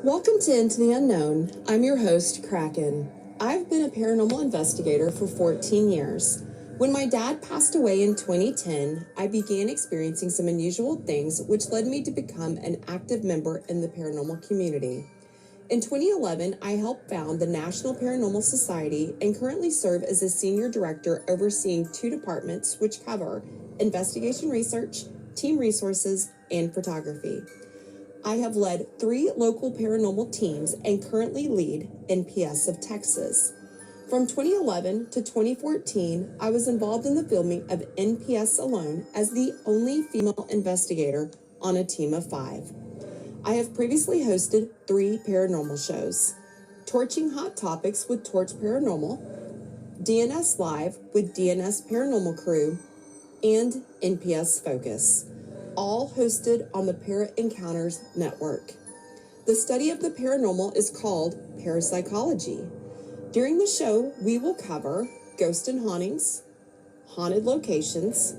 Welcome to Into the Unknown. I'm your host, Kraken. I've been a paranormal investigator for 14 years. When my dad passed away in 2010, I began experiencing some unusual things, which led me to become an active member in the paranormal community. In 2011, I helped found the National Paranormal Society and currently serve as a senior director overseeing two departments which cover investigation research, team resources, and photography. I have led 3 local paranormal teams and currently lead NPS of Texas. From 2011 to 2014, I was involved in the filming of NPS alone as the only female investigator on a team of 5. I have previously hosted 3 paranormal shows: Torching Hot Topics with Torch Paranormal, DNS Live with DNS Paranormal Crew, and NPS Focus, all hosted on the Para Encounters Network. The study of the paranormal is called parapsychology. During the show, we will cover ghosts and hauntings, haunted locations,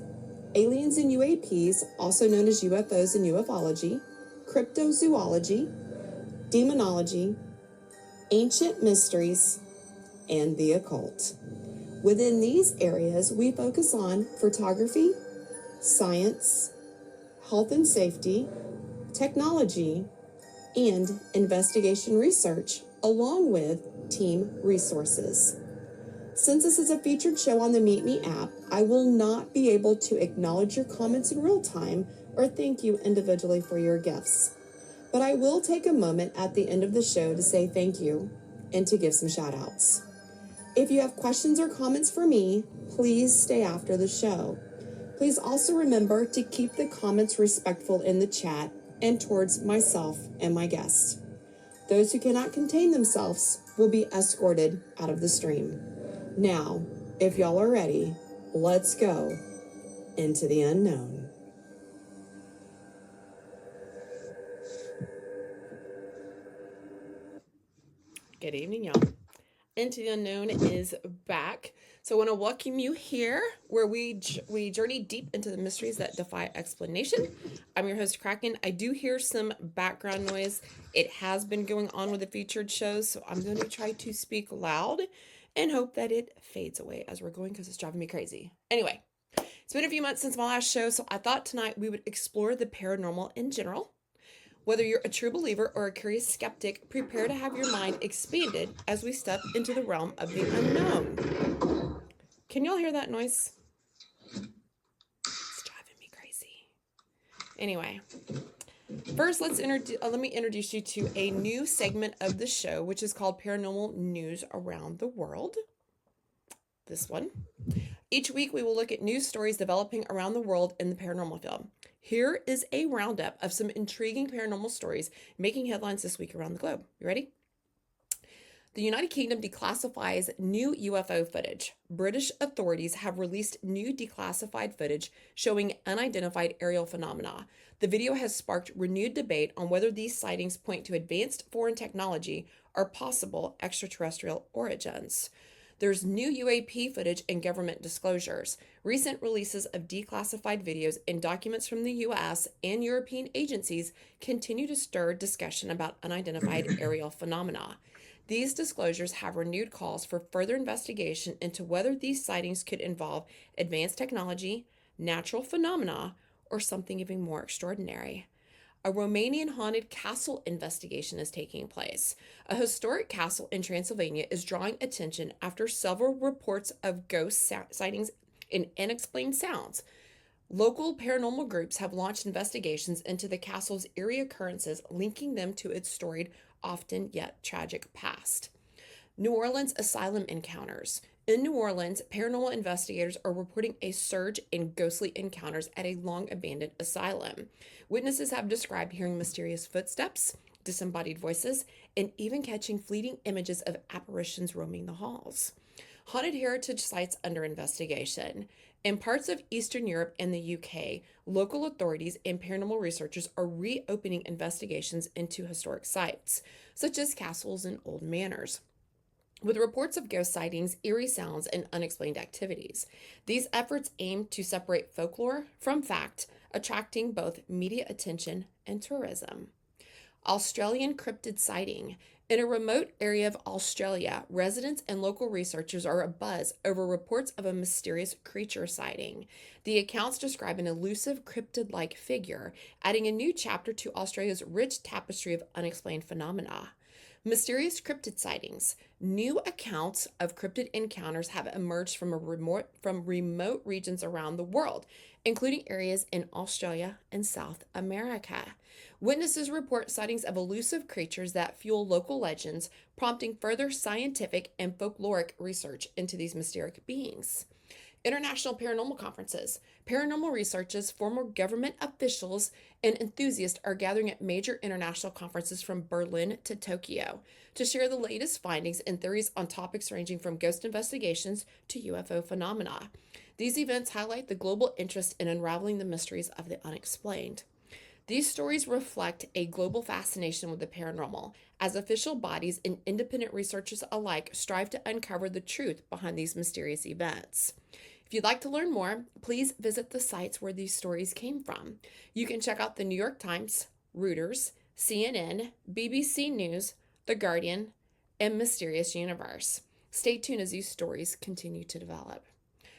aliens and UAPs, also known as UFOs and ufology, cryptozoology, demonology, ancient mysteries, and the occult. Within these areas, we focus on photography, science, health and safety, technology, and investigation research, along with team resources. Since this is a featured show on the MeetMe app, I will not be able to acknowledge your comments in real time or thank you individually for your gifts. But I will take a moment at the end of the show to say thank you and to give some shout outs. If you have questions or comments for me, please stay after the show. Please also remember to keep the comments respectful in the chat and towards myself and my guests. Those who cannot contain themselves will be escorted out of the stream. Now, if y'all are ready, let's go into the unknown. Good evening, y'all. Into the Unknown is back. So I want to welcome you here where we journey deep into the mysteries that defy explanation. I'm your host, Kraken. I do hear some background noise. It has been going on with the featured shows, so I'm going to try to speak loud and hope that it fades away as we're going because it's driving me crazy. Anyway, it's been a few months since my last show, so I thought tonight we would explore the paranormal in general. Whether you're a true believer or a curious skeptic, prepare to have your mind expanded as we step into the realm of the unknown. Can y'all hear that noise? It's driving me crazy. Anyway, first let me introduce you to a new segment of the show, which is called Paranormal News Around the World. This one. Each week, we will look at news stories developing around the world in the paranormal field. Here is a roundup of some intriguing paranormal stories making headlines this week around the globe. You ready? The United Kingdom declassifies new UFO footage. British authorities have released new declassified footage showing unidentified aerial phenomena. The video has sparked renewed debate on whether these sightings point to advanced foreign technology or possible extraterrestrial origins. There's new UAP footage and government disclosures. Recent releases of declassified videos and documents from the U.S. and European agencies continue to stir discussion about unidentified aerial phenomena. These disclosures have renewed calls for further investigation into whether these sightings could involve advanced technology, natural phenomena, or something even more extraordinary. A Romanian haunted castle investigation is taking place. A historic castle in Transylvania is drawing attention after several reports of ghost sightings and unexplained sounds. Local paranormal groups have launched investigations into the castle's eerie occurrences, linking them to its storied, often yet tragic past. New Orleans asylum encounters. In New Orleans, paranormal investigators are reporting a surge in ghostly encounters at a long-abandoned asylum. Witnesses have described hearing mysterious footsteps, disembodied voices, and even catching fleeting images of apparitions roaming the halls. Haunted heritage sites under investigation. In parts of Eastern Europe and the UK, local authorities and paranormal researchers are reopening investigations into historic sites, such as castles and old manors, with reports of ghost sightings, eerie sounds, and unexplained activities. These efforts aim to separate folklore from fact, attracting both media attention and tourism. Australian cryptid sighting. In a remote area of Australia, residents and local researchers are abuzz over reports of a mysterious creature sighting. The accounts describe an elusive cryptid like figure, adding a new chapter to Australia's rich tapestry of unexplained phenomena. Mysterious cryptid sightings. New accounts of cryptid encounters have emerged from remote regions around the world, including areas in Australia and South America. Witnesses report sightings of elusive creatures that fuel local legends, prompting further scientific and folkloric research into these mysterious beings. International paranormal conferences. Paranormal researchers, former government officials, and enthusiasts are gathering at major international conferences from Berlin to Tokyo to share the latest findings and theories on topics ranging from ghost investigations to UFO phenomena. These events highlight the global interest in unraveling the mysteries of the unexplained. These stories reflect a global fascination with the paranormal, as official bodies and independent researchers alike strive to uncover the truth behind these mysterious events. If you'd like to learn more, please visit the sites where these stories came from. You can check out the New York Times, Reuters, CNN, BBC News, The Guardian, and Mysterious Universe. Stay tuned as these stories continue to develop.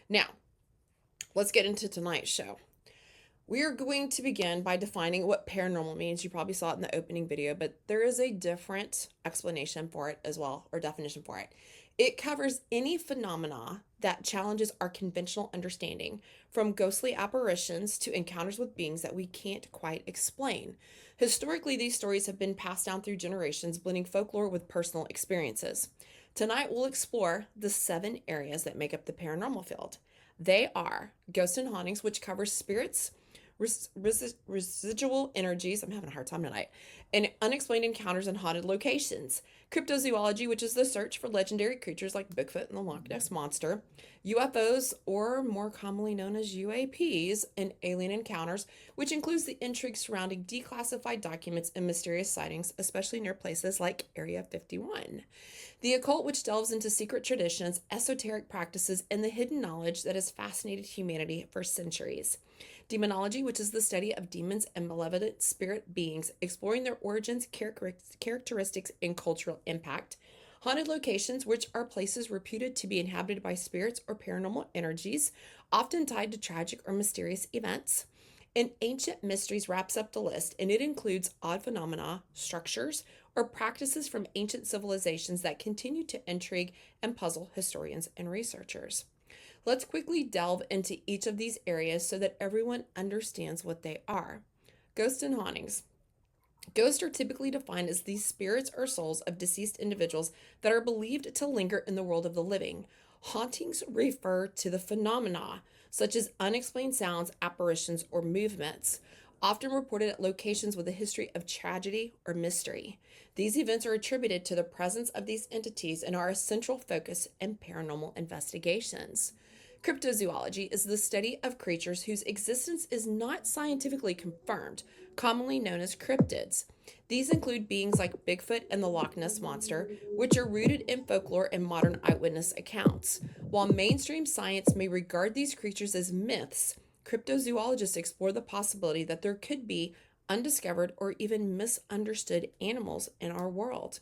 Now, let's get into tonight's show. We are going to begin by defining what paranormal means. You probably saw it in the opening video, but there is a different explanation for it as well, or definition for it. It covers any phenomena that challenges our conventional understanding, from ghostly apparitions to encounters with beings that we can't quite explain. Historically, these stories have been passed down through generations, blending folklore with personal experiences. Tonight, we'll explore the 7 areas that make up the paranormal field. They are ghosts and hauntings, which covers spirits, residual energies, I'm having a hard time tonight, and unexplained encounters in haunted locations. Cryptozoology, which is the search for legendary creatures like Bigfoot and the Loch Ness Monster. UFOs, or more commonly known as UAPs, and alien encounters, which includes the intrigue surrounding declassified documents and mysterious sightings, especially near places like Area 51. The occult, which delves into secret traditions, esoteric practices, and the hidden knowledge that has fascinated humanity for centuries. Demonology, which is the study of demons and malevolent spirit beings, exploring their origins, characteristics, and cultural impact. Haunted locations, which are places reputed to be inhabited by spirits or paranormal energies, often tied to tragic or mysterious events. And ancient mysteries wraps up the list, and it includes odd phenomena, structures, or practices from ancient civilizations that continue to intrigue and puzzle historians and researchers. Let's quickly delve into each of these areas so that everyone understands what they are. Ghosts and hauntings. Ghosts are typically defined as the spirits or souls of deceased individuals that are believed to linger in the world of the living. Hauntings refer to the phenomena, such as unexplained sounds, apparitions, or movements, often reported at locations with a history of tragedy or mystery. These events are attributed to the presence of these entities and are a central focus in paranormal investigations. Cryptozoology is the study of creatures whose existence is not scientifically confirmed, commonly known as cryptids. These include beings like Bigfoot and the Loch Ness Monster, which are rooted in folklore and modern eyewitness accounts. While mainstream science may regard these creatures as myths, cryptozoologists explore the possibility that there could be undiscovered or even misunderstood animals in our world.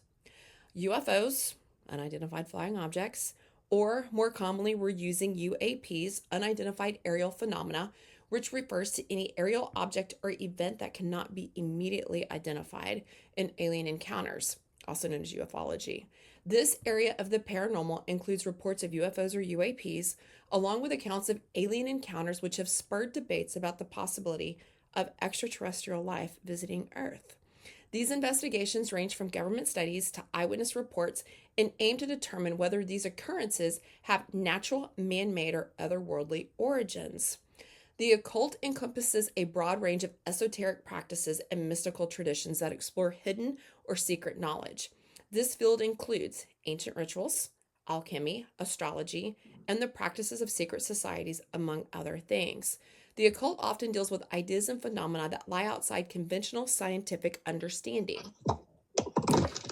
UFOs, unidentified flying objects, or more commonly we're using UAPs, unidentified aerial phenomena, which refers to any aerial object or event that cannot be immediately identified, in alien encounters, also known as ufology. This area of the paranormal includes reports of UFOs or UAPs, along with accounts of alien encounters which have spurred debates about the possibility of extraterrestrial life visiting Earth. These investigations range from government studies to eyewitness reports and aim to determine whether these occurrences have natural, man-made, or otherworldly origins. The occult encompasses a broad range of esoteric practices and mystical traditions that explore hidden or secret knowledge. This field includes ancient rituals, alchemy, astrology, and the practices of secret societies, among other things. The occult often deals with ideas and phenomena that lie outside conventional scientific understanding,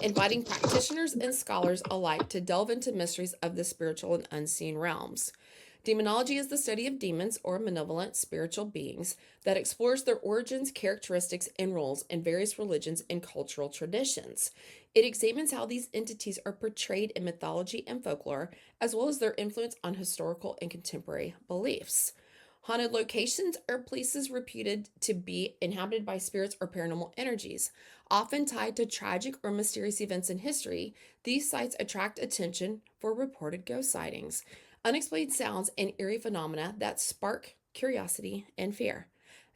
inviting practitioners and scholars alike to delve into mysteries of the spiritual and unseen realms. Demonology is the study of demons or malevolent spiritual beings that explores their origins, characteristics, and roles in various religions and cultural traditions. It examines how these entities are portrayed in mythology and folklore, as well as their influence on historical and contemporary beliefs. Haunted locations are places reputed to be inhabited by spirits or paranormal energies. Often tied to tragic or mysterious events in history, these sites attract attention for reported ghost sightings, unexplained sounds, and eerie phenomena that spark curiosity and fear.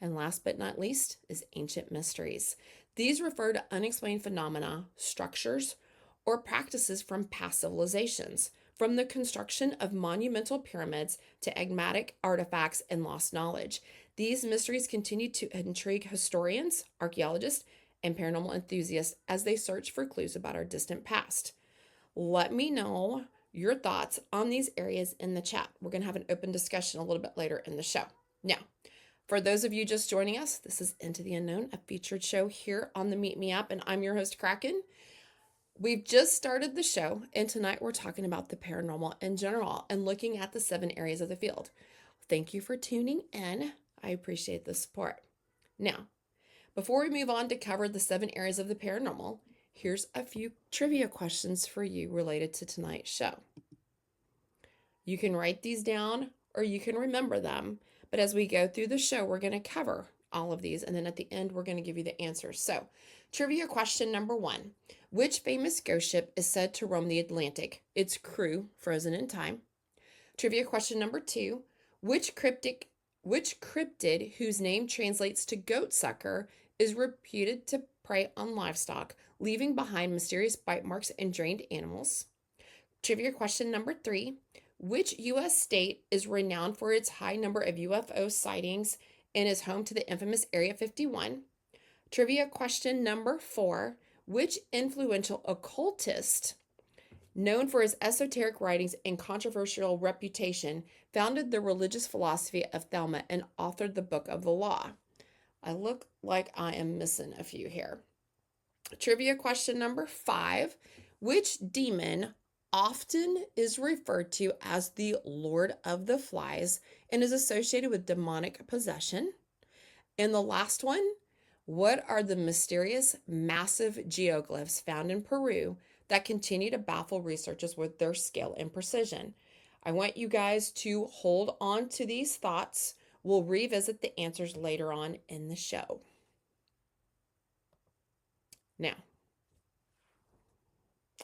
And last but not least is ancient mysteries. These refer to unexplained phenomena, structures, or practices from past civilizations, from the construction of monumental pyramids to enigmatic artifacts and lost knowledge. These mysteries continue to intrigue historians, archaeologists, and paranormal enthusiasts as they search for clues about our distant past. Let me know your thoughts on these areas in the chat. We're going to have an open discussion a little bit later in the show. Now, for those of you just joining us, this is Into the Unknown, a featured show here on the MeetMe app, and I'm your host, Kraken. We've just started the show, and tonight we're talking about the paranormal in general and looking at the 7 areas of the field. Thank you for tuning in. I appreciate the support. Now, before we move on to cover the 7 areas of the paranormal, here's a few trivia questions for you related to tonight's show. You can write these down or you can remember them, but as we go through the show, we're going to cover all of these, and then at the end, we're going to give you the answers. So, trivia question number 1. Which famous ghost ship is said to roam the Atlantic, its crew frozen in time? Trivia question number 2. Which cryptid whose name translates to goat sucker is reputed to prey on livestock, leaving behind mysterious bite marks and drained animals? Trivia question number 3. Which U.S. state is renowned for its high number of UFO sightings and is home to the infamous Area 51? Trivia question number 4. Which influential occultist, known for his esoteric writings and controversial reputation, founded the religious philosophy of Thelma and authored the Book of the Law? I look like I am missing a few here. Trivia question number 5. Which demon often is referred to as the Lord of the Flies and is associated with demonic possession? And the last one, what are the mysterious massive geoglyphs found in Peru that continue to baffle researchers with their scale and precision? I want you guys to hold on to these thoughts. We'll revisit the answers later on in the show. Now,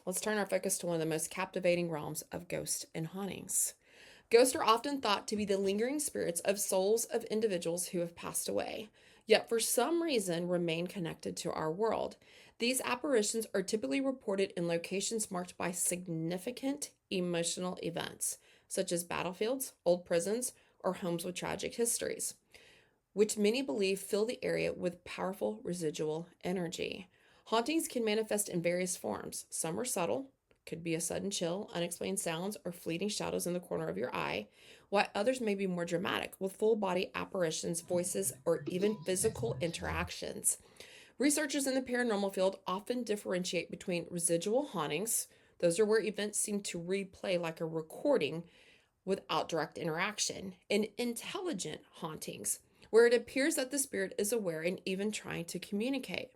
let's turn our focus to one of the most captivating realms of ghosts and hauntings. Ghosts are often thought to be the lingering spirits of souls of individuals who have passed away, yet for some reason remain connected to our world. These apparitions are typically reported in locations marked by significant emotional events, such as battlefields, old prisons, or homes with tragic histories, which many believe fill the area with powerful residual energy. Hauntings can manifest in various forms. Some are subtle, could be a sudden chill, unexplained sounds, or fleeting shadows in the corner of your eye, while others may be more dramatic, with full body apparitions, voices, or even physical interactions. Researchers in the paranormal field often differentiate between residual hauntings. Those are where events seem to replay like a recording without direct interaction, and intelligent hauntings, where it appears that the spirit is aware and even trying to communicate.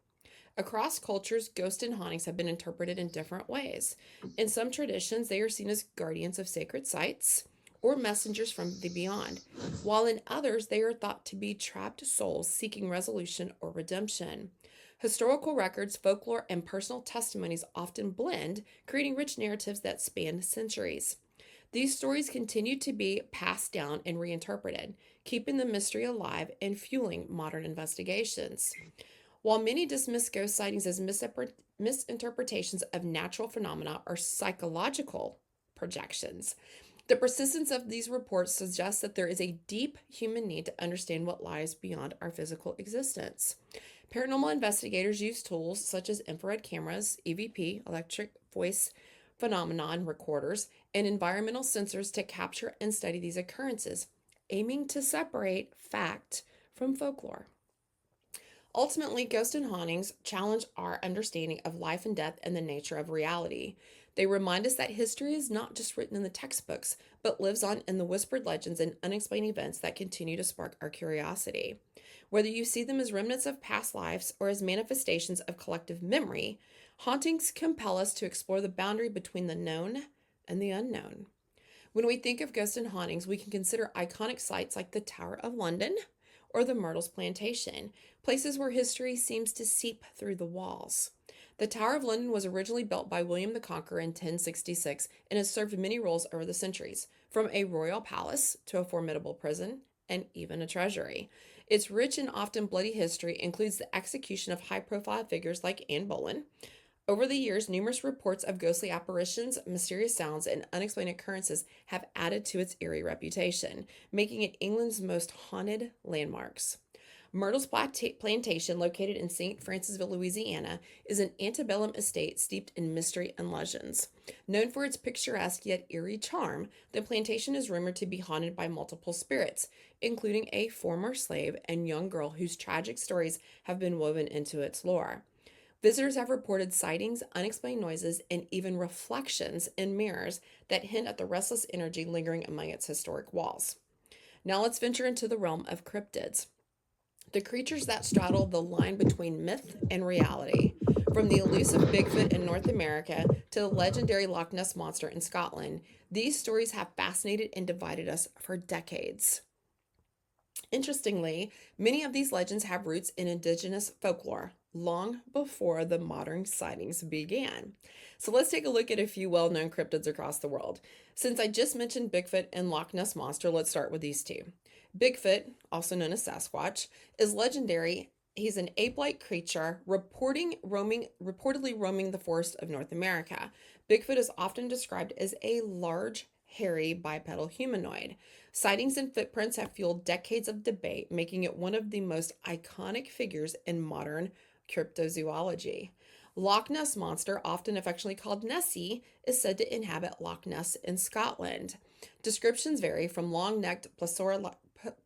Across cultures, ghosts and hauntings have been interpreted in different ways. In some traditions, they are seen as guardians of sacred sites or messengers from the beyond, while in others, they are thought to be trapped souls seeking resolution or redemption. Historical records, folklore, and personal testimonies often blend, creating rich narratives that span centuries. These stories continue to be passed down and reinterpreted, keeping the mystery alive and fueling modern investigations. While many dismiss ghost sightings as misinterpretations of natural phenomena or psychological projections, the persistence of these reports suggests that there is a deep human need to understand what lies beyond our physical existence. Paranormal investigators use tools such as infrared cameras, EVP, electric voice phenomenon recorders, and environmental sensors to capture and study these occurrences, aiming to separate fact from folklore. Ultimately, ghosts and hauntings challenge our understanding of life and death and the nature of reality. They remind us that history is not just written in the textbooks, but lives on in the whispered legends and unexplained events that continue to spark our curiosity. Whether you see them as remnants of past lives or as manifestations of collective memory, hauntings compel us to explore the boundary between the known and the unknown. When we think of ghosts and hauntings, we can consider iconic sites like the Tower of London or the Myrtles Plantation, places where history seems to seep through the walls. The Tower of London was originally built by William the Conqueror in 1066 and has served many roles over the centuries, from a royal palace to a formidable prison and even a treasury. Its rich and often bloody history includes the execution of high-profile figures like Anne Boleyn. Over the years, numerous reports of ghostly apparitions, mysterious sounds, and unexplained occurrences have added to its eerie reputation, making it England's most haunted landmarks. Myrtles Plantation, located in St. Francisville, Louisiana, is an antebellum estate steeped in mystery and legends. Known for its picturesque yet eerie charm, the plantation is rumored to be haunted by multiple spirits, including a former slave and young girl whose tragic stories have been woven into its lore. Visitors have reported sightings, unexplained noises, and even reflections in mirrors that hint at the restless energy lingering among its historic walls. Now let's venture into the realm of cryptids, the creatures that straddle the line between myth and reality. From the elusive Bigfoot in North America to the legendary Loch Ness Monster in Scotland, these stories have fascinated and divided us for decades. Interestingly, many of these legends have roots in indigenous folklore, long before the modern sightings began. So let's take a look at a few well-known cryptids across the world. Since I just mentioned Bigfoot and Loch Ness Monster, let's start with these two. Bigfoot, also known as Sasquatch, is legendary. He's an ape-like creature reportedly roaming the forests of North America. Bigfoot is often described as a large, hairy, bipedal humanoid. Sightings and footprints have fueled decades of debate, making it one of the most iconic figures in modern cryptozoology. Loch Ness Monster, often affectionately called Nessie, is said to inhabit Loch Ness in Scotland. Descriptions vary from long-necked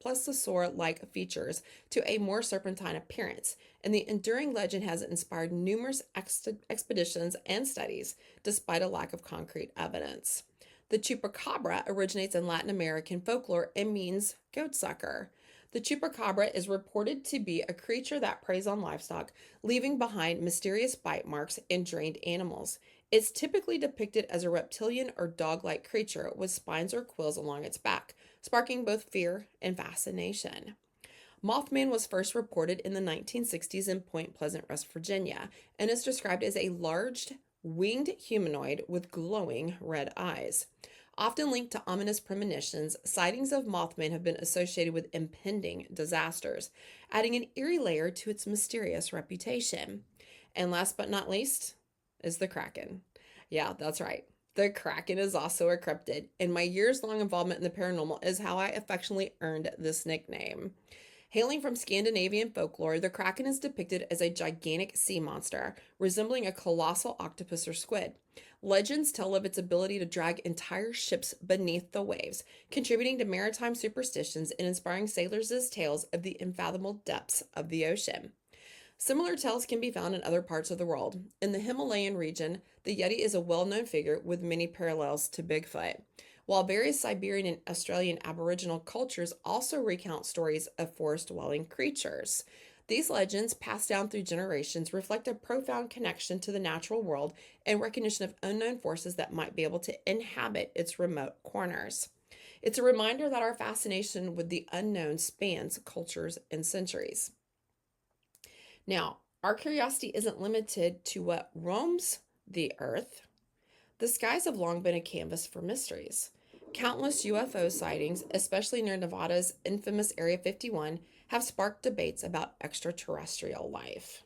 plesiosaur-like features to a more serpentine appearance, and the enduring legend has inspired numerous expeditions and studies, despite a lack of concrete evidence. The chupacabra originates in Latin American folklore and means goat sucker. The chupacabra is reported to be a creature that preys on livestock, leaving behind mysterious bite marks and drained animals. It's typically depicted as a reptilian or dog-like creature with spines or quills along its back, sparking both fear and fascination. Mothman was first reported in the 1960s in Point Pleasant, West Virginia, and is described as a large, winged humanoid with glowing red eyes. Often linked to ominous premonitions, sightings of Mothman have been associated with impending disasters, adding an eerie layer to its mysterious reputation. And last but not least is the Kraken. Yeah, that's right. The Kraken is also a cryptid, and my years-long involvement in the paranormal is how I affectionately earned this nickname. Hailing from Scandinavian folklore, the Kraken is depicted as a gigantic sea monster, resembling a colossal octopus or squid. Legends tell of its ability to drag entire ships beneath the waves, contributing to maritime superstitions and inspiring sailors' tales of the unfathomable depths of the ocean. Similar tales can be found in other parts of the world. In the Himalayan region, the Yeti is a well-known figure with many parallels to Bigfoot, while various Siberian and Australian Aboriginal cultures also recount stories of forest-dwelling creatures. These legends, passed down through generations, reflect a profound connection to the natural world and recognition of unknown forces that might be able to inhabit its remote corners. It's a reminder that our fascination with the unknown spans cultures and centuries. Now, our curiosity isn't limited to what roams the earth. The skies have long been a canvas for mysteries. Countless UFO sightings, especially near Nevada's infamous Area 51, have sparked debates about extraterrestrial life.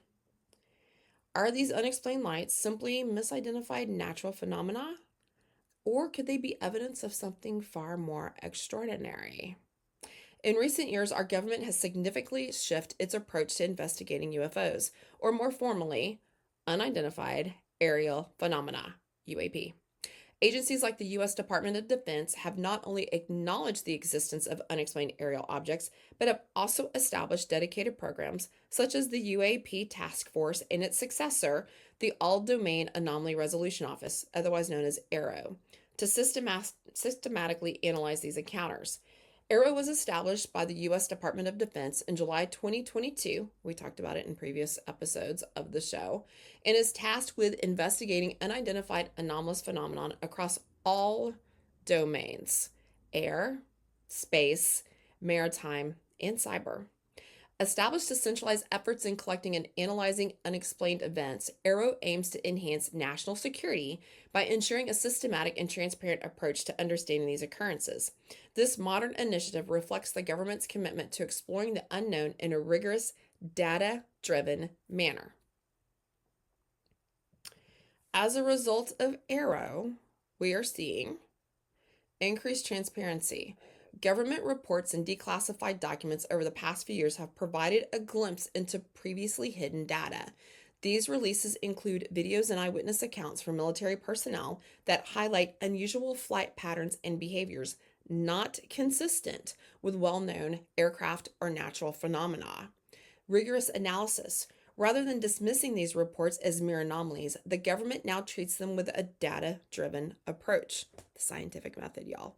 Are these unexplained lights simply misidentified natural phenomena? Or could they be evidence of something far more extraordinary? In recent years, our government has significantly shifted its approach to investigating UFOs, or more formally, unidentified aerial phenomena, UAP. Agencies like the U.S. Department of Defense have not only acknowledged the existence of unexplained aerial objects, but have also established dedicated programs such as the UAP Task Force and its successor, the All Domain Anomaly Resolution Office, otherwise known as ARROW, to systematically analyze these encounters. ARROW was established by the U.S. Department of Defense in July 2022. We talked about it in previous episodes of the show, and is tasked with investigating unidentified anomalous phenomenon across all domains: air, space, maritime, and cyber. Established to centralize efforts in collecting and analyzing unexplained events, ARROW aims to enhance national security by ensuring a systematic and transparent approach to understanding these occurrences. This modern initiative reflects the government's commitment to exploring the unknown in a rigorous, data-driven manner. As a result of ARROW, we are seeing increased transparency. Government reports and declassified documents over the past few years have provided a glimpse into previously hidden data. These releases include videos and eyewitness accounts from military personnel that highlight unusual flight patterns and behaviors not consistent with well-known aircraft or natural phenomena. Rigorous analysis. Rather than dismissing these reports as mere anomalies, the government now treats them with a data-driven approach. The scientific method, y'all.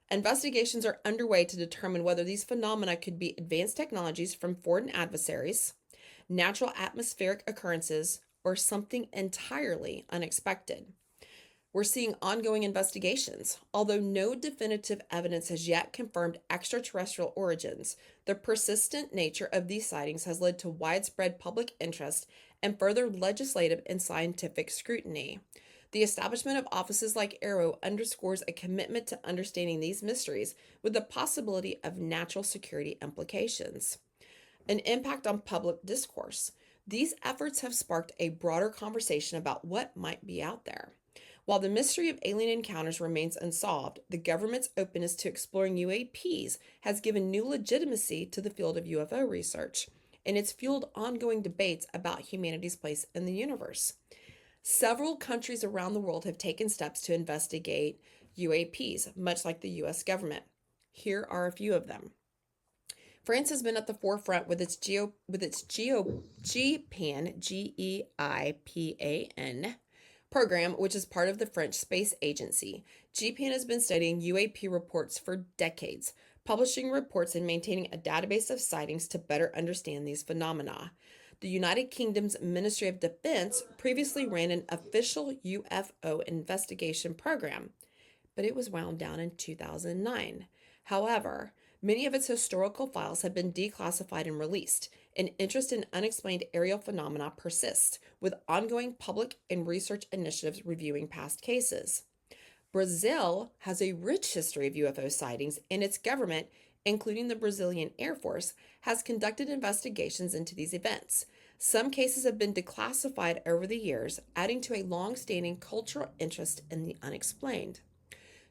Investigations are underway to determine whether these phenomena could be advanced technologies from foreign adversaries, natural atmospheric occurrences, or something entirely unexpected. We're seeing ongoing investigations. Although no definitive evidence has yet confirmed extraterrestrial origins, the persistent nature of these sightings has led to widespread public interest and further legislative and scientific scrutiny. The establishment of offices like ARROW underscores a commitment to understanding these mysteries with the possibility of national security implications. An impact on public discourse. These efforts have sparked a broader conversation about what might be out there. While the mystery of alien encounters remains unsolved, the government's openness to exploring UAPs has given new legitimacy to the field of UFO research, and it's fueled ongoing debates about humanity's place in the universe. Several countries around the world have taken steps to investigate UAPs, much like the U.S. government. Here are a few of them. France has been at the forefront with its GEIPAN program, which is part of the French Space Agency. GEIPAN has been studying UAP reports for decades, publishing reports and maintaining a database of sightings to better understand these phenomena. The United Kingdom's Ministry of Defense previously ran an official UFO investigation program, but it was wound down in 2009. However, many of its historical files have been declassified and released, and interest in unexplained aerial phenomena persists, with ongoing public and research initiatives reviewing past cases. Brazil has a rich history of UFO sightings, and its government, including the Brazilian Air Force, has conducted investigations into these events. Some cases have been declassified over the years, adding to a long-standing cultural interest in the unexplained.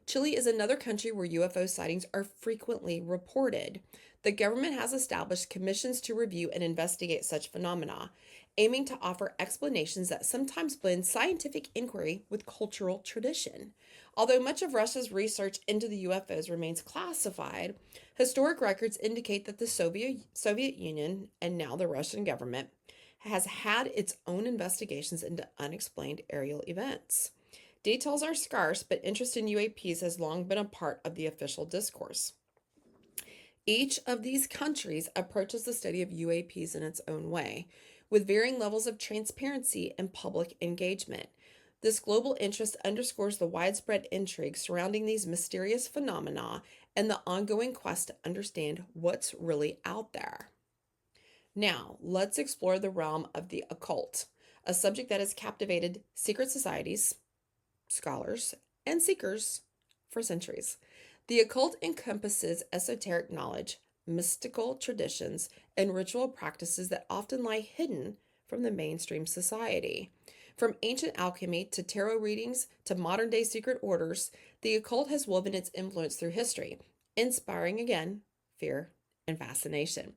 Chile is another country where UFO sightings are frequently reported. The government has established commissions to review and investigate such phenomena, aiming to offer explanations that sometimes blend scientific inquiry with cultural tradition. Although much of Russia's research into the UFOs remains classified, historic records indicate that the Soviet Union, and now the Russian government, has had its own investigations into unexplained aerial events. Details are scarce, but interest in UAPs has long been a part of the official discourse. Each of these countries approaches the study of UAPs in its own way, with varying levels of transparency and public engagement. This global interest underscores the widespread intrigue surrounding these mysterious phenomena and the ongoing quest to understand what's really out there. Now, let's explore the realm of the occult, a subject that has captivated secret societies, scholars, and seekers for centuries. The occult encompasses esoteric knowledge, mystical traditions, and ritual practices that often lie hidden from the mainstream society. From ancient alchemy to tarot readings to modern-day secret orders, the occult has woven its influence through history, inspiring, again, fear and fascination.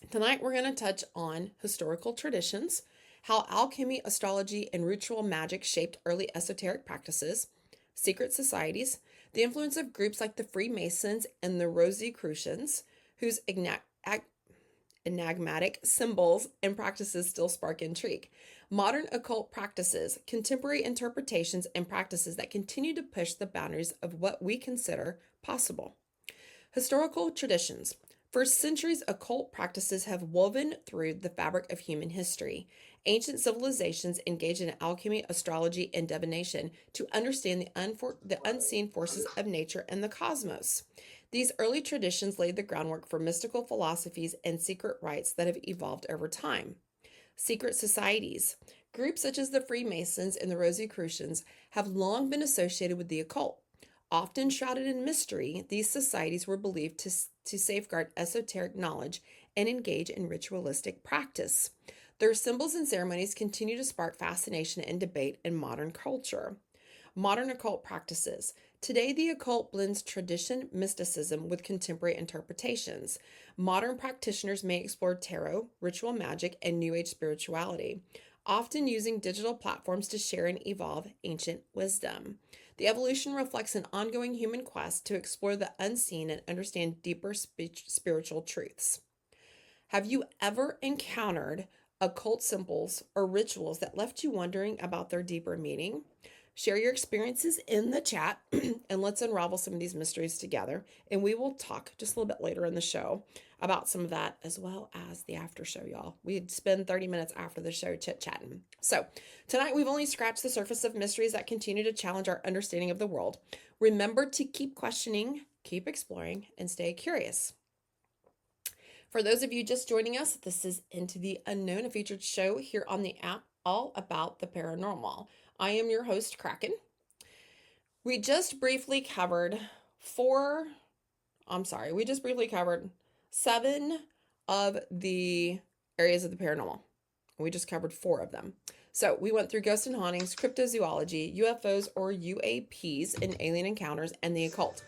Tonight, we're going to touch on historical traditions, how alchemy, astrology, and ritual magic shaped early esoteric practices, secret societies, the influence of groups like the Freemasons and the Rosicrucians, whose enigmatic symbols and practices still spark intrigue. Modern occult practices, contemporary interpretations, and practices that continue to push the boundaries of what we consider possible. Historical traditions. For centuries, occult practices have woven through the fabric of human history. Ancient civilizations engaged in alchemy, astrology, and divination to understand the unseen forces of nature and the cosmos. These early traditions laid the groundwork for mystical philosophies and secret rites that have evolved over time. Secret societies. Groups such as the Freemasons and the Rosicrucians have long been associated with the occult. Often shrouded in mystery, these societies were believed to safeguard esoteric knowledge and engage in ritualistic practice. Their symbols and ceremonies continue to spark fascination and debate in modern culture. Modern occult practices. Today, the occult blends tradition, mysticism with contemporary interpretations. Modern practitioners may explore tarot, ritual magic, and New Age spirituality, often using digital platforms to share and evolve ancient wisdom. The evolution reflects an ongoing human quest to explore the unseen and understand deeper spiritual truths. Have you ever encountered occult symbols or rituals that left you wondering about their deeper meaning? Share your experiences in the chat and let's unravel some of these mysteries together. And we will talk just a little bit later in the show about some of that as well as the after show, y'all. We'd spend 30 minutes after the show chit-chatting. So tonight we've only scratched the surface of mysteries that continue to challenge our understanding of the world. Remember to keep questioning, keep exploring, and stay curious. For those of you just joining us, this is Into the Unknown, a featured show here on the app all about the paranormal. I am your host, Kraken. We just briefly covered seven of the areas of the paranormal. We just covered 4 of them. So we went through ghosts and hauntings, cryptozoology, UFOs or UAPs, and alien encounters, and the occult.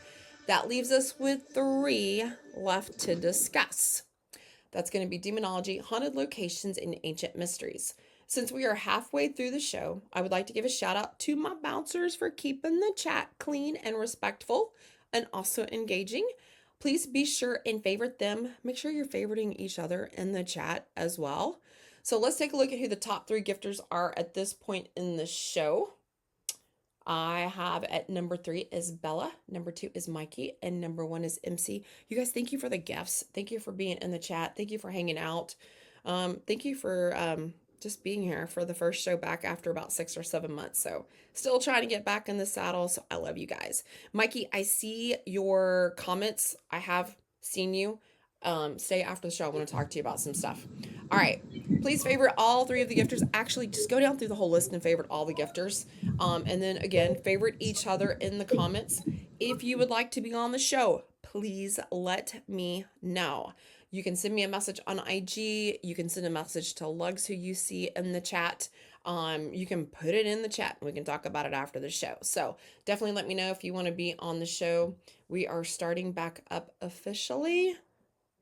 That leaves us with 3 left to discuss. That's going to be demonology, haunted locations, and ancient mysteries. Since we are halfway through the show, I would like to give a shout out to my bouncers for keeping the chat clean and respectful and also engaging. Please be sure and favorite them. Make sure you're favoriting each other in the chat as well. So let's take a look at who the top 3 gifters are at this point in the show. I have at number 3 is Bella, number 2 is Mikey, and number 1 is MC. You guys, thank you for the gifts. Thank you for being in the chat. Thank you for hanging out. Thank you for just being here for the first show back after about 6 or 7 months. So still trying to get back in the saddle. So I love you guys. Mikey, I see your comments. I have seen you. Stay after the show. I want to talk to you about some stuff. All right. Please favorite all 3 of the gifters. Actually, just go down through the whole list and favorite all the gifters. And then again, favorite each other in the comments. If you would like to be on the show, please let me know. You can send me a message on IG. You can send a message to Lugs who you see in the chat. You can put it in the chat and we can talk about it after the show. So definitely let me know if you want to be on the show. We are starting back up officially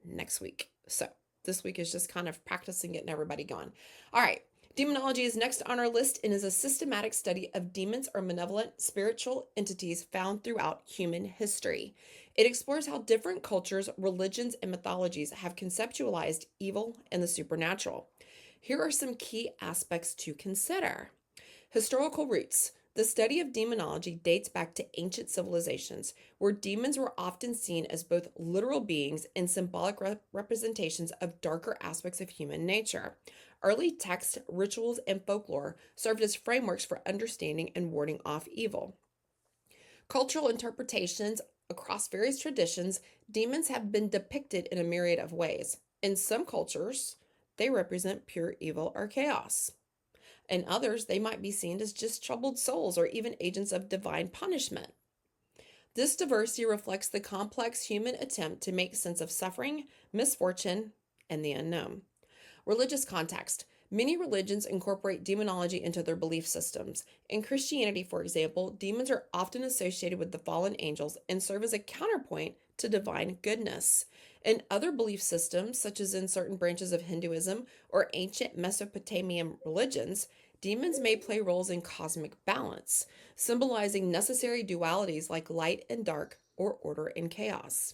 next week. So this week is just kind of practicing getting everybody going. All right. Demonology is next on our list and is a systematic study of demons or malevolent spiritual entities found throughout human history. It explores how different cultures, religions, and mythologies have conceptualized evil and the supernatural. Here are some key aspects to consider. Historical roots. The study of demonology dates back to ancient civilizations, where demons were often seen as both literal beings and symbolic representations of darker aspects of human nature. Early texts, rituals, and folklore served as frameworks for understanding and warding off evil. Cultural interpretations. Across various traditions, demons have been depicted in a myriad of ways. In some cultures, they represent pure evil or chaos. In others, they might be seen as just troubled souls or even agents of divine punishment. This diversity reflects the complex human attempt to make sense of suffering, misfortune, and the unknown. Religious context. Many religions incorporate demonology into their belief systems. In Christianity, for example, demons are often associated with the fallen angels and serve as a counterpoint to divine goodness. In other belief systems, such as in certain branches of Hinduism or ancient Mesopotamian religions, demons may play roles in cosmic balance, symbolizing necessary dualities like light and dark or order and chaos.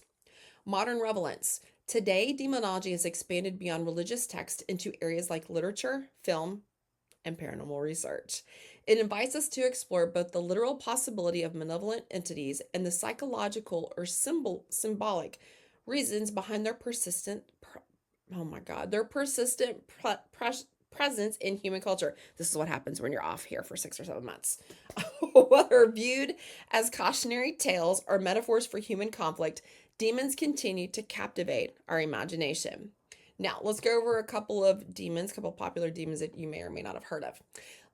Modern relevance. Today, demonology has expanded beyond religious text into areas like literature, film, and paranormal research. It invites us to explore both the literal possibility of malevolent entities and the psychological or symbolic reasons behind their presence in human culture. This is what happens when you're off here for 6 or 7 months. Whether viewed as cautionary tales or metaphors for human conflict, demons continue to captivate our imagination. Now, let's go over a couple popular demons that you may or may not have heard of.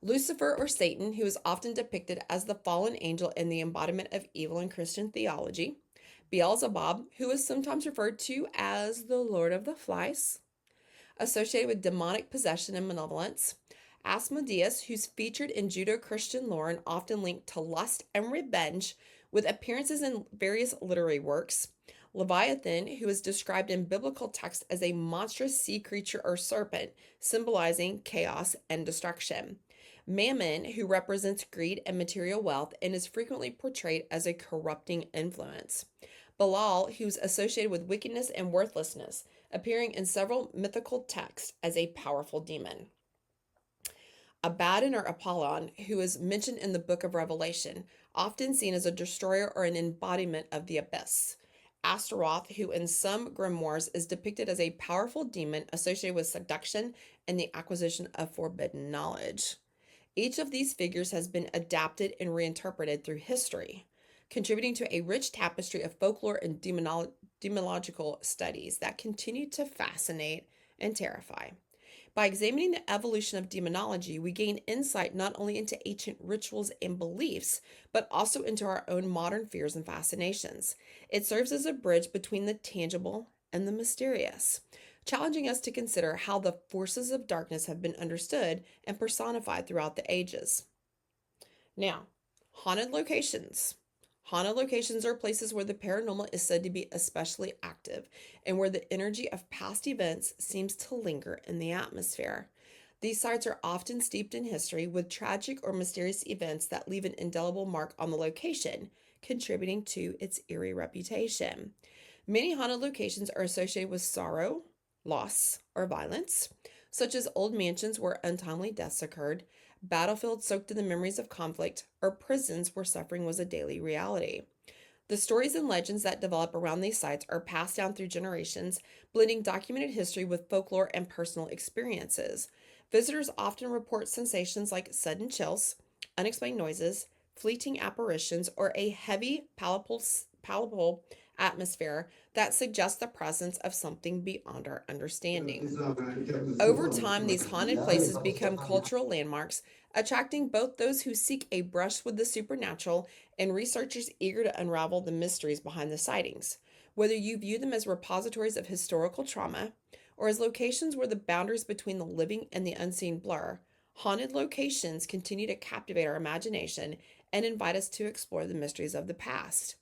Lucifer, or Satan, who is often depicted as the fallen angel and the embodiment of evil in Christian theology. Beelzebub, who is sometimes referred to as the Lord of the Flies, associated with demonic possession and malevolence. Asmodeus, who's featured in Judeo-Christian lore and often linked to lust and revenge, with appearances in various literary works. Leviathan, who is described in biblical texts as a monstrous sea creature or serpent, symbolizing chaos and destruction. Mammon, who represents greed and material wealth and is frequently portrayed as a corrupting influence. Belial, who's associated with wickedness and worthlessness, appearing in several mythical texts as a powerful demon. Abaddon, or Apollon, who is mentioned in the book of Revelation, often seen as a destroyer or an embodiment of the abyss. Astaroth, who in some grimoires is depicted as a powerful demon associated with seduction and the acquisition of forbidden knowledge. Each of these figures has been adapted and reinterpreted through history, contributing to a rich tapestry of folklore and demonological studies that continue to fascinate and terrify. By examining the evolution of demonology, we gain insight not only into ancient rituals and beliefs, but also into our own modern fears and fascinations. It serves as a bridge between the tangible and the mysterious, challenging us to consider how the forces of darkness have been understood and personified throughout the ages. Now, haunted locations. Haunted locations are places where the paranormal is said to be especially active and where the energy of past events seems to linger in the atmosphere. These sites are often steeped in history with tragic or mysterious events that leave an indelible mark on the location, contributing to its eerie reputation. Many haunted locations are associated with sorrow, loss, or violence, such as old mansions where untimely deaths occurred, battlefields soaked in the memories of conflict, or prisons where suffering was a daily reality. The stories and legends that develop around these sites are passed down through generations, blending documented history with folklore and personal experiences. Visitors often report sensations like sudden chills, unexplained noises, fleeting apparitions, or a heavy, palpable atmosphere that suggests the presence of something beyond our understanding. Over time, these haunted places become cultural landmarks, attracting both those who seek a brush with the supernatural and researchers eager to unravel the mysteries behind the sightings. Whether you view them as repositories of historical trauma or as locations where the boundaries between the living and the unseen blur, haunted locations continue to captivate our imagination and invite us to explore the mysteries of the past.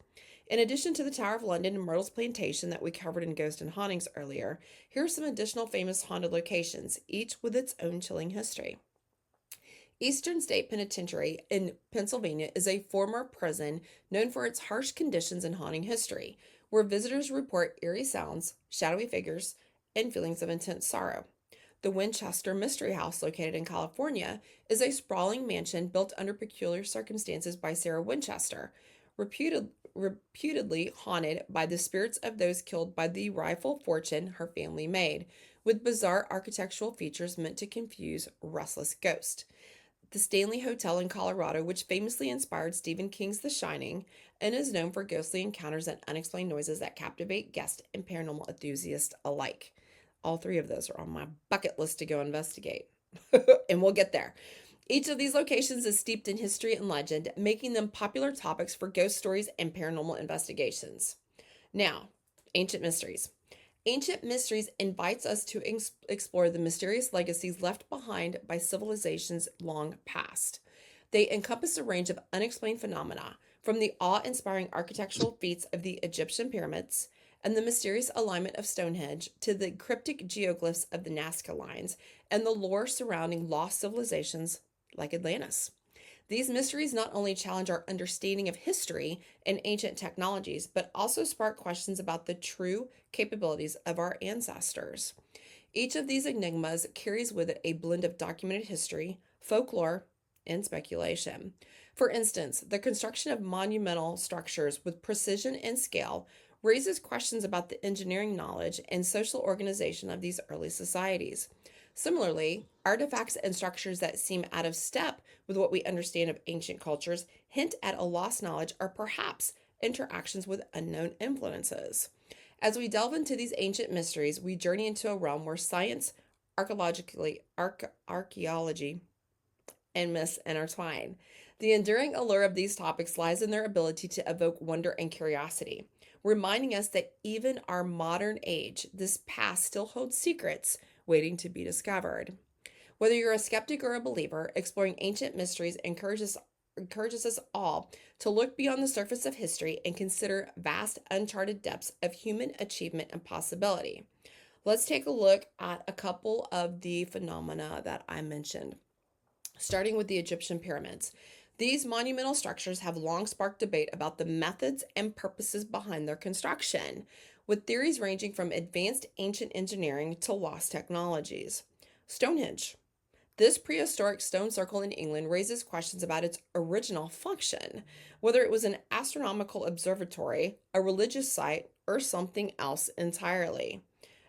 In addition to the Tower of London and Myrtle's Plantation that we covered in Ghost and Hauntings earlier, here are some additional famous haunted locations, each with its own chilling history. Eastern State Penitentiary in Pennsylvania is a former prison known for its harsh conditions and haunting history, where visitors report eerie sounds, shadowy figures, and feelings of intense sorrow. The Winchester Mystery House, located in California, is a sprawling mansion built under peculiar circumstances by Sarah Winchester, reputedly haunted by the spirits of those killed by the rifle fortune her family made, with bizarre architectural features meant to confuse restless ghosts. The Stanley Hotel in Colorado, which famously inspired Stephen King's The Shining and is known for ghostly encounters and unexplained noises that captivate guests and paranormal enthusiasts alike. All three of those are on my bucket list to go investigate, and we'll get there. Each of these locations is steeped in history and legend, making them popular topics for ghost stories and paranormal investigations. Now, Ancient Mysteries. Ancient Mysteries invites us to explore the mysterious legacies left behind by civilizations long past. They encompass a range of unexplained phenomena, From the awe-inspiring architectural feats of the Egyptian pyramids and the mysterious alignment of Stonehenge to the cryptic geoglyphs of the Nazca Lines and the lore surrounding lost civilizations like Atlantis. These mysteries not only challenge our understanding of history and ancient technologies, but also spark questions about the true capabilities of our ancestors. Each of these enigmas carries with it a blend of documented history, folklore, and speculation. For instance, the construction of monumental structures with precision and scale raises questions about the engineering knowledge and social organization of these early societies. Similarly, artifacts and structures that seem out of step with what we understand of ancient cultures hint at a lost knowledge or perhaps interactions with unknown influences. As we delve into these ancient mysteries, we journey into a realm where science, archaeology, and myths intertwine. The enduring allure of these topics lies in their ability to evoke wonder and curiosity, reminding us that even our modern age, this past still holds secrets waiting to be discovered. Whether you're a skeptic or a believer, exploring ancient mysteries encourages us all to look beyond the surface of history and consider vast, uncharted depths of human achievement and possibility. Let's take a look at a couple of the phenomena that I mentioned, starting with the Egyptian pyramids. These monumental structures have long sparked debate about the methods and purposes behind their construction, with theories ranging from advanced ancient engineering to lost technologies. Stonehenge. This prehistoric stone circle in England raises questions about its original function, whether it was an astronomical observatory, a religious site, or something else entirely.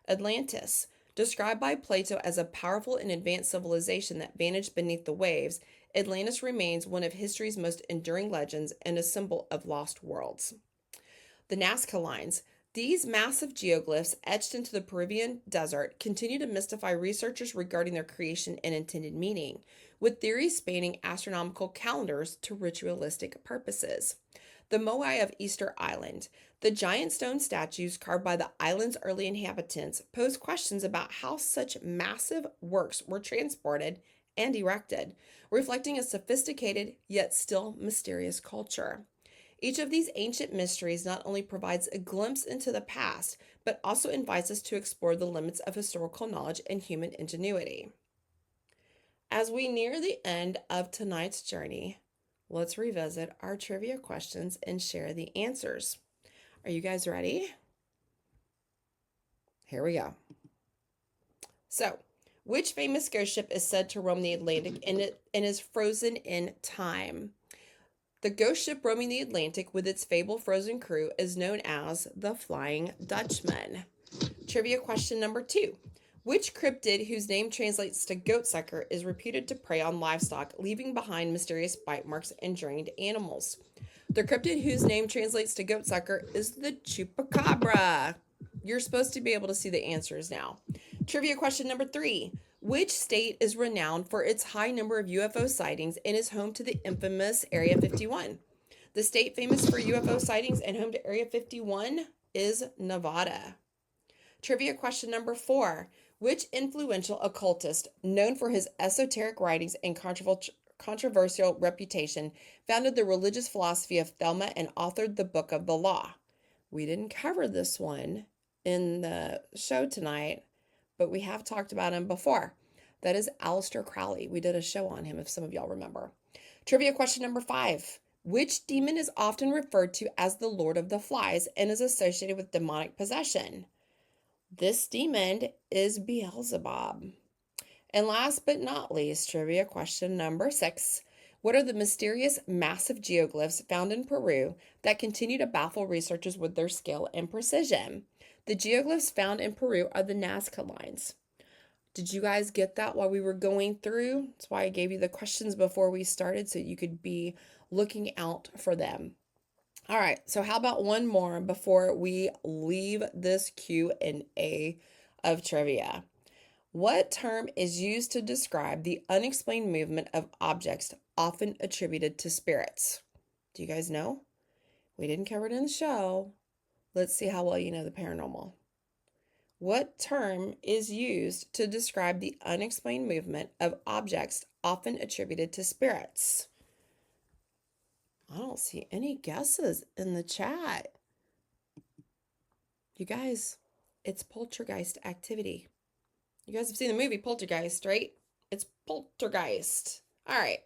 Atlantis, described by Plato as a powerful and advanced civilization that vanished beneath the waves, Atlantis remains one of history's most enduring legends and a symbol of lost worlds. The Nazca Lines. These massive geoglyphs etched into the Peruvian desert continue to mystify researchers regarding their creation and intended meaning, with theories spanning astronomical calendars to ritualistic purposes. The Moai of Easter Island. The giant stone statues carved by the island's early inhabitants pose questions about how such massive works were transported and erected, reflecting a sophisticated yet still mysterious culture. Each of these ancient mysteries not only provides a glimpse into the past, but also invites us to explore the limits of historical knowledge and human ingenuity. As we near the end of tonight's journey, let's revisit our trivia questions and share the answers. Are you guys ready? Here we go. So, which famous ghost ship is said to roam the Atlantic and is frozen in time? The ghost ship roaming the Atlantic with its fabled frozen crew is known as the Flying Dutchman. Trivia question number 2. Which cryptid whose name translates to goatsucker is reputed to prey on livestock, leaving behind mysterious bite marks and drained animals? The cryptid whose name translates to goatsucker is the chupacabra. You're supposed to be able to see the answers now. Trivia question number 3. Which state is renowned for its high number of UFO sightings and is home to the infamous Area 51? The state famous for UFO sightings and home to Area 51 is Nevada. Trivia question number 4. Which influential occultist, known for his esoteric writings and controversial reputation, founded the religious philosophy of Thelma and authored the Book of the Law? We didn't cover this one in the show tonight, but we have talked about him before. That is Aleister Crowley. We did a show on him, if some of y'all remember. Trivia question number 5. Which demon is often referred to as the Lord of the Flies and is associated with demonic possession? This demon is Beelzebub. And last but not least, trivia question number 6. What are the mysterious massive geoglyphs found in Peru that continue to baffle researchers with their skill and precision? The geoglyphs found in Peru are the Nazca Lines. Did you guys get that while we were going through? That's why I gave you the questions before we started so you could be looking out for them. All right, so how about one more before we leave this Q&A of trivia? What term is used to describe the unexplained movement of objects often attributed to spirits? Do you guys know? We didn't cover it in the show. Let's see how well you know the paranormal. What term is used to describe the unexplained movement of objects often attributed to spirits? I don't see any guesses in the chat. You guys, it's poltergeist activity. You guys have seen the movie Poltergeist, right? It's poltergeist. All right.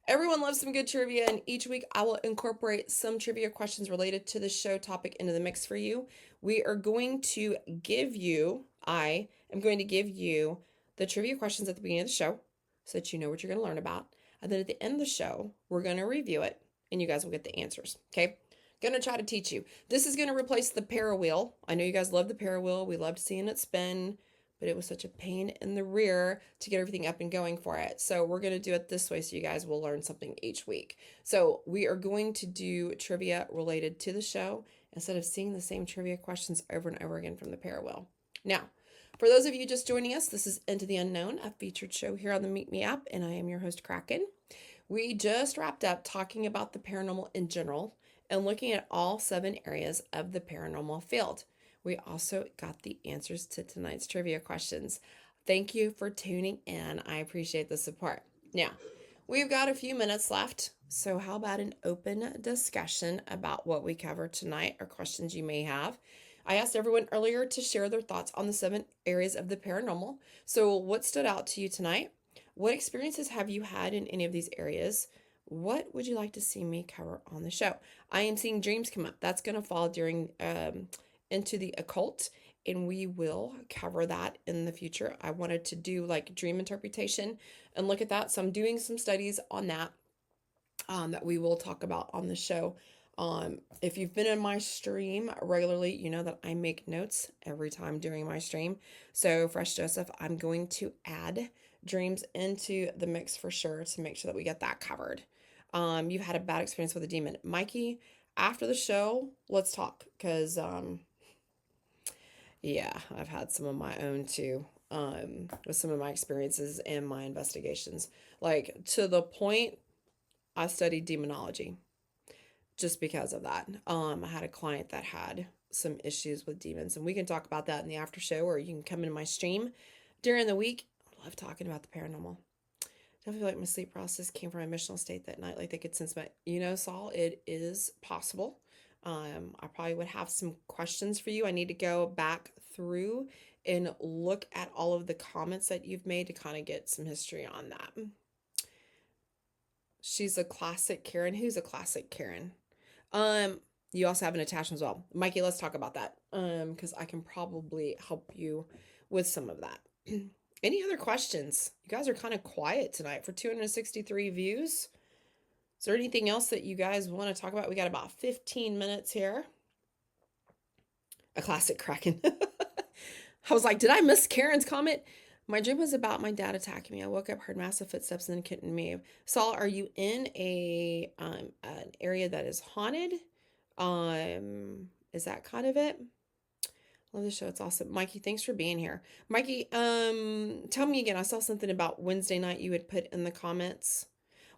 Everyone loves some good trivia, and each week I will incorporate some trivia questions related to the show topic into the mix for you. We are going to give you, I am going to give you the trivia questions at the beginning of the show so that you know what you're going to learn about. And then at the end of the show, we're going to review it, and you guys will get the answers. Okay? Going to try to teach you. This is going to replace the Parawheel. I know you guys love the Parawheel. We loved seeing it spin, but it was such a pain in the rear to get everything up and going for it. So we're going to do it this way so you guys will learn something each week. So we are going to do trivia related to the show instead of seeing the same trivia questions over and over again from the Parawheel. Now, for those of you just joining us, this is Into the Unknown, a featured show here on the MeetMe app, and I am your host, Kraken. We just wrapped up talking about the paranormal in general and looking at all 7 areas of the paranormal field. We also got the answers to tonight's trivia questions. Thank you for tuning in. I appreciate the support. Now, we've got a few minutes left, so how about an open discussion about what we covered tonight or questions you may have? I asked everyone earlier to share their thoughts on the 7 areas of the paranormal. So, what stood out to you tonight? What experiences have you had in any of these areas? What would you like to see me cover on the show? I am seeing dreams come up. That's going to fall during into the occult, and we will cover that in the future. I wanted to do like dream interpretation and look at that. So I'm doing some studies on that that we will talk about on the show. If you've been in my stream regularly, you know that I make notes every time during my stream. So Fresh Joseph, I'm going to add dreams into the mix for sure to make sure that we get that covered. You've had a bad experience with a demon. Mikey, after the show, let's talk because yeah, I've had some of my own too, with some of my experiences and my investigations. Like to the point I studied demonology just because of that. I had a client that had some issues with demons, and we can talk about that in the after show, or you can come into my stream during the week. I love talking about the paranormal. I feel like my sleep process came from my missional state that night, like they could sense my, Saul, it is possible. I probably would have some questions for you. I need to go back through and look at all of the comments that you've made to kind of get some history on that. She's a classic Karen. Who's a classic Karen? You also have an attachment as well. Mikey, let's talk about that. Because I can probably help you with some of that. Any other questions? You guys are kind of quiet tonight for 263 views. Is there anything else that you guys want to talk about? We got about 15 minutes here. A classic Kraken. I was like, did I miss Karen's comment? My dream was about my dad attacking me. I woke up, heard massive footsteps, and then couldn't move. Saul, are you in an area that is haunted? Is that kind of it? Love the show. It's awesome. Mikey, thanks for being here. Mikey, tell me again. I saw something about Wednesday night you had put in the comments.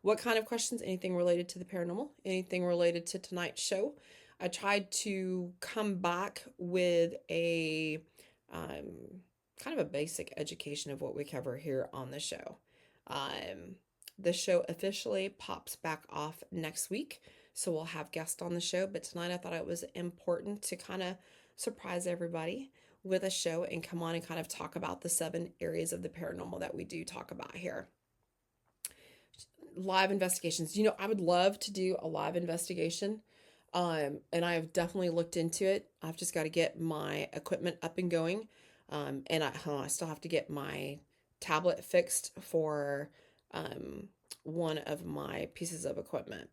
What kind of questions? Anything related to the paranormal? Anything related to tonight's show? I tried to come back with a kind of a basic education of what we cover here on the show. The show officially pops back off next week, so we'll have guests on the show. But tonight I thought it was important to kind of surprise everybody with a show and come on and kind of talk about the 7 areas of the paranormal that we do talk about here. Live investigations. I would love to do a live investigation. And I've definitely looked into it. I've just got to get my equipment up and going. And I still have to get my tablet fixed for one of my pieces of equipment.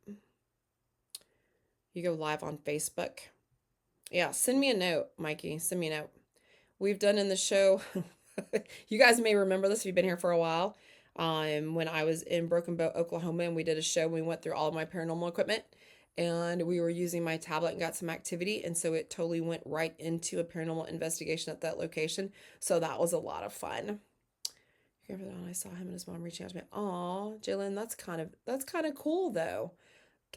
You go live on Facebook. Yeah, send me a note, Mikey. Send me a note. We've done in the show, you guys may remember this if you've been here for a while, when I was in Broken Bow, Oklahoma, and we did a show. We went through all of my paranormal equipment, and we were using my tablet and got some activity, and so it totally went right into a paranormal investigation at that location. So that was a lot of fun. I saw him and his mom reaching out to me. Aw, Jalen, that's kind of cool though.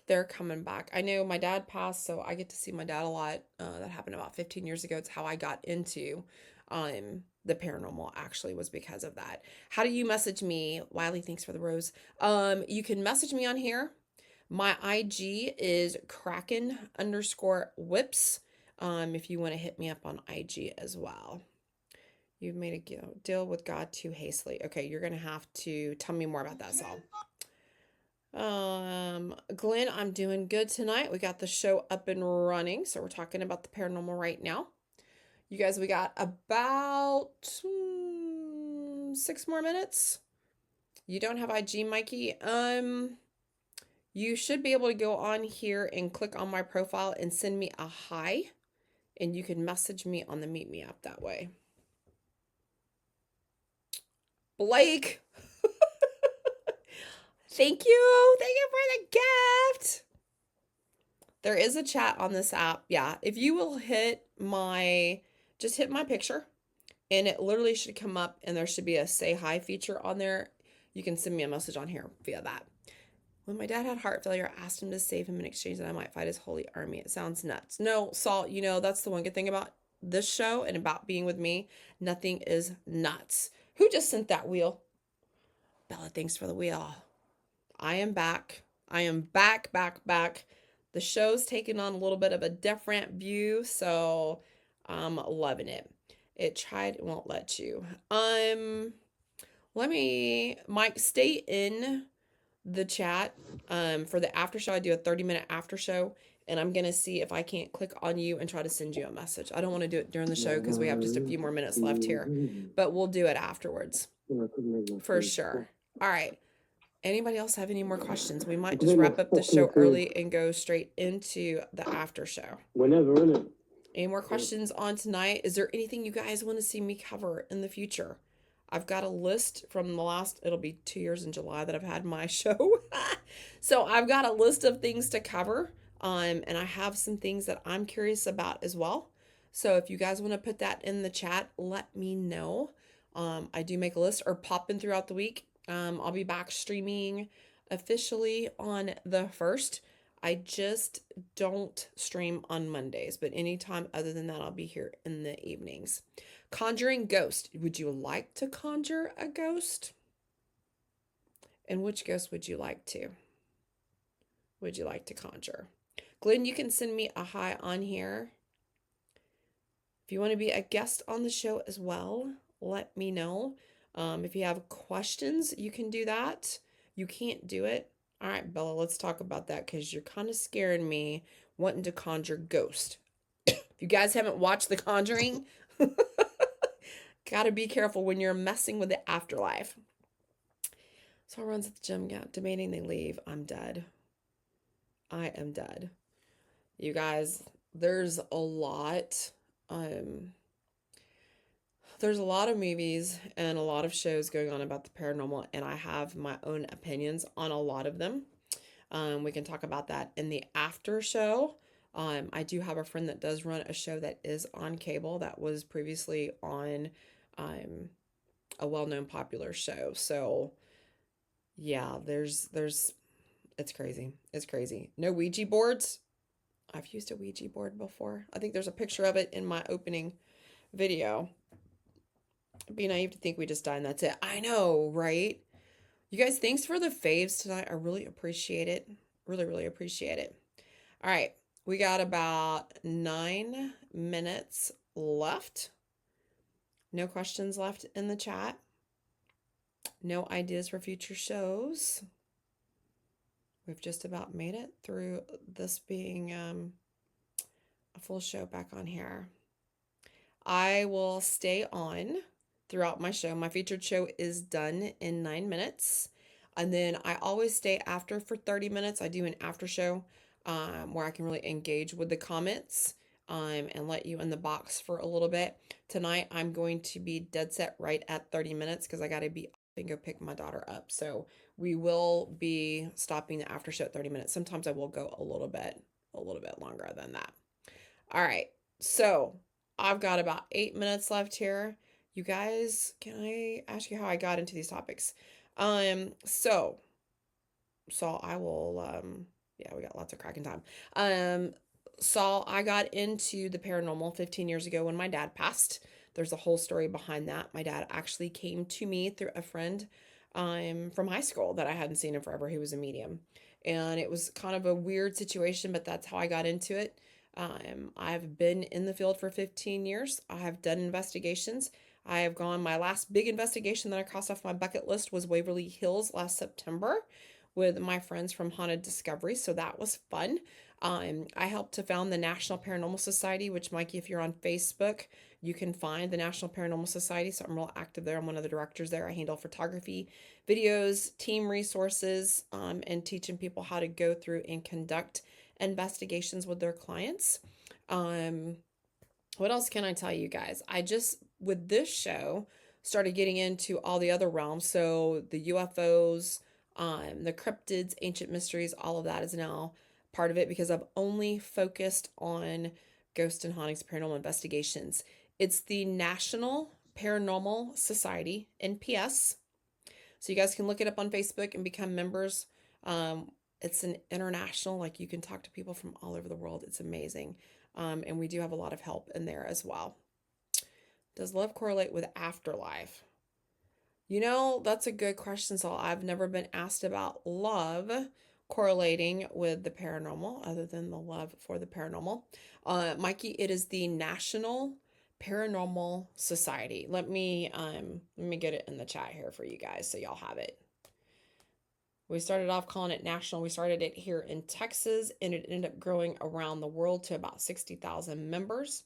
They're coming back. I know my dad passed, so I get to see my dad a lot. That happened about 15 years ago. It's how I got into the paranormal, actually, was because of that. How do you message me? Wiley, thanks for the rose. You can message me on here, My IG is Kraken_whips. If you want to hit me up on IG as well. You've made a deal with God too hastily. Okay, you're gonna have to tell me more about that, Saul. Glenn, I'm doing good tonight. We got the show up and running, so we're talking about the paranormal right now. You guys, we got about 6 more minutes. You don't have IG, Mikey. You should be able to go on here and click on my profile and send me a hi, and you can message me on the MeetMe app that way. Blake, thank you. Thank you for the gift. There is a chat on this app. Yeah, if you will just hit my picture, and it literally should come up, and there should be a say hi feature on there. You can send me a message on here via that. When my dad had heart failure, I asked him to save him in exchange that I might fight his holy army. It sounds nuts. No, Saul, that's the one good thing about this show and about being with me. Nothing is nuts. Who just sent that wheel? Bella, thanks for the wheel. I am back. I am back. The show's taking on a little bit of a different view, so I'm loving it. It won't let you. Mike, stay in the chat. For the after show, I do a 30-minute after show, and I'm gonna see if I can't click on you and try to send you a message. I don't want to do it during the show because we have just a few more minutes left here, but we'll do it afterwards for sure. All right. Anybody else have any more questions? We might just wrap up the show early and go straight into the after show. Whenever. Any more questions on tonight? Is there anything you guys want to see me cover in the future? I've got a list from it'll be 2 years in July that I've had my show. So I've got a list of things to cover. And I have some things that I'm curious about as well. So if you guys want to put that in the chat, let me know. I do make a list or pop in throughout the week. I'll be back streaming officially on the 1st. I just don't stream on Mondays, but anytime other than that, I'll be here in the evenings. Conjuring ghost. Would you like to conjure a ghost? And which ghost would you like to conjure? Glenn, you can send me a hi on here. If you want to be a guest on the show as well, let me know. If you have questions, you can do that. You can't do it. All right, Bella, let's talk about that because you're kind of scaring me wanting to conjure ghost. If you guys haven't watched The Conjuring, gotta be careful when you're messing with the afterlife. So runs at the gym, demanding they leave. I'm dead. I am dead. You guys, there's a lot of movies and a lot of shows going on about the paranormal, and I have my own opinions on a lot of them. We can talk about that in the after show. I do have a friend that does run a show that is on cable that was previously on a well-known popular show. So yeah, it's crazy. It's crazy. No Ouija boards. I've used a Ouija board before. I think there's a picture of it in my opening video. It'd be naive to think we just die and that's it. I know, right? You guys, thanks for the faves tonight. I really appreciate it. Really, really appreciate it. All right. We got about 9 minutes left. No questions left in the chat. No ideas for future shows. We've just about made it through this being a full show back on here. I will stay on throughout my show. My featured show is done in 9 minutes. And then I always stay after for 30 minutes. I do an after show where I can really engage with the comments and let you in the box for a little bit. Tonight, I'm going to be dead set right at 30 minutes because I got to be up and go pick my daughter up. So we will be stopping the after show at 30 minutes. Sometimes I will go a little bit longer than that. All right. So I've got about 8 minutes left here. You guys, can I ask you how I got into these topics? So I will, we got lots of Kraken time. So I got into the paranormal 15 years ago when my dad passed. There's a whole story behind that. My dad actually came to me through a friend from high school that I hadn't seen in forever. He was a medium. And it was kind of a weird situation, but that's how I got into it. I've been in the field for 15 years. I have done investigations. I have gone, my last big investigation that I crossed off my bucket list was Waverly Hills last September with my friends from Haunted Discovery. So that was fun. I helped to found the National Paranormal Society, which, Mikey, if you're on Facebook, you can find the National Paranormal Society. So I'm real active there. I'm one of the directors there. I handle photography, videos, team resources, and teaching people how to go through and conduct investigations with their clients. What else can I tell you guys? I just, with this show, started getting into all the other realms. So the UFOs, the cryptids, ancient mysteries, all of that is now part of it because I've only focused on ghost and hauntings, paranormal investigations. It's the National Paranormal Society, NPS. So you guys can look it up on Facebook and become members. It's an international, like you can talk to people from all over the world. It's amazing. And we do have a lot of help in there as well. Does love correlate with afterlife? You know, that's a good question. So I've never been asked about love correlating with the paranormal other than the love for the paranormal. Mikey, it is the National Paranormal Society. Let me get it in the chat here for you guys so y'all have it. We started off calling it national. We started it here in Texas, and it ended up growing around the world to about 60,000 members.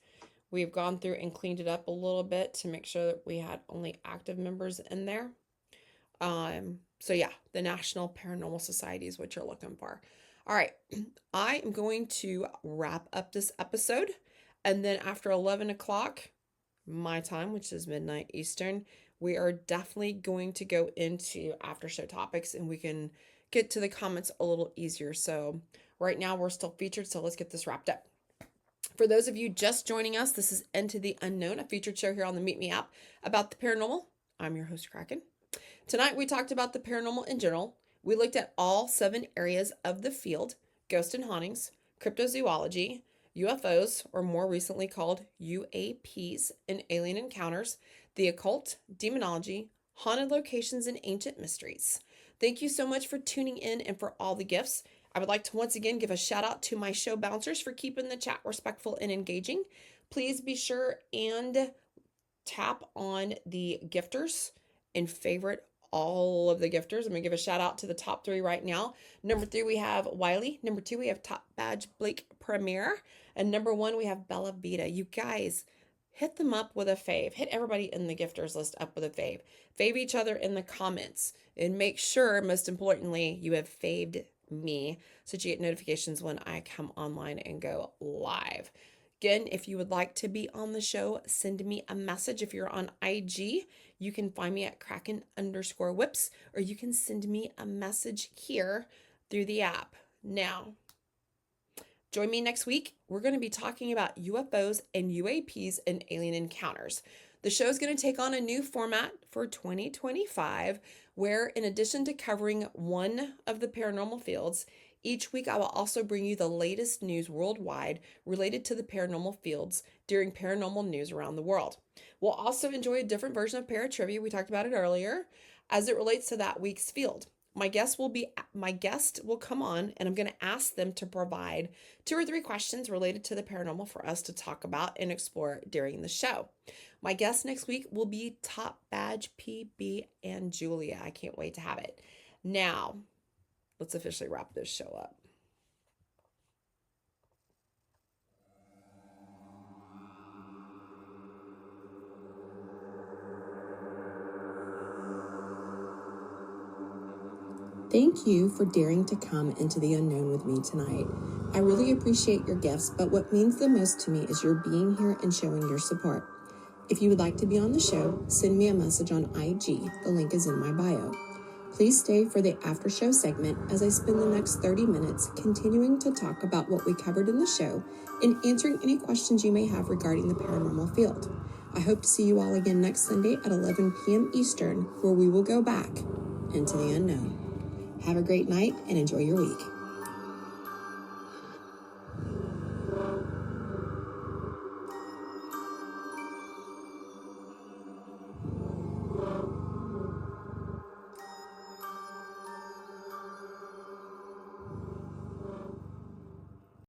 We've gone through and cleaned it up a little bit to make sure that we had only active members in there. So yeah, the National Paranormal Society is what you're looking for. All right, I am going to wrap up this episode, and then after 11 o'clock my time, which is midnight Eastern, we are definitely going to go into after show topics, and we can get to the comments a little easier. So right now we're still featured, so let's get this wrapped up. For those of you just joining us, this is Into the Unknown, a featured show here on the MeetMe app about the paranormal. I'm your host, Kraken. Tonight we talked about the paranormal in general. We looked at all 7 areas of the field: ghost and hauntings, cryptozoology, UFOs, or more recently called UAPs, and alien encounters, the occult, demonology, haunted locations, and ancient mysteries. Thank you so much for tuning in and for all the gifts. I would like to once again give a shout out to my show bouncers for keeping the chat respectful and engaging. Please be sure and tap on the gifters and favorite all of the gifters. I'm going to give a shout out to the top 3 right now. Number 3, we have Wiley. Number 2, we have Top Badge Blake Premier. And number 1, we have Bella Vita. You guys, hit them up with a fave. Hit everybody in the gifters list up with a fave. Fave each other in the comments. And make sure, most importantly, you have faved me so that you get notifications when I come online and go live. Again, if you would like to be on the show, send me a message. If you're on IG, you can find me at Kraken_whips, or you can send me a message here through the app. Now, join me next week. We're going to be talking about UFOs and UAPs and alien encounters. The show is going to take on a new format for 2025, where in addition to covering one of the paranormal fields, each week I will also bring you the latest news worldwide related to the paranormal fields during paranormal news around the world. We'll also enjoy a different version of paratrivia, we talked about it earlier, as it relates to that week's field. My guest will come on, and I'm going to ask them to provide 2 or 3 questions related to the paranormal for us to talk about and explore during the show. My guest next week will be Top Badge PB and Julia. I can't wait to have it. Now, let's officially wrap this show up. Thank you for daring to come into the unknown with me tonight. I really appreciate your gifts, but what means the most to me is your being here and showing your support. If you would like to be on the show, send me a message on IG. The link is in my bio. Please stay for the after show segment as I spend the next 30 minutes continuing to talk about what we covered in the show and answering any questions you may have regarding the paranormal field. I hope to see you all again next Sunday at 11 p.m. Eastern, where we will go back into the unknown. Have a great night and enjoy your week.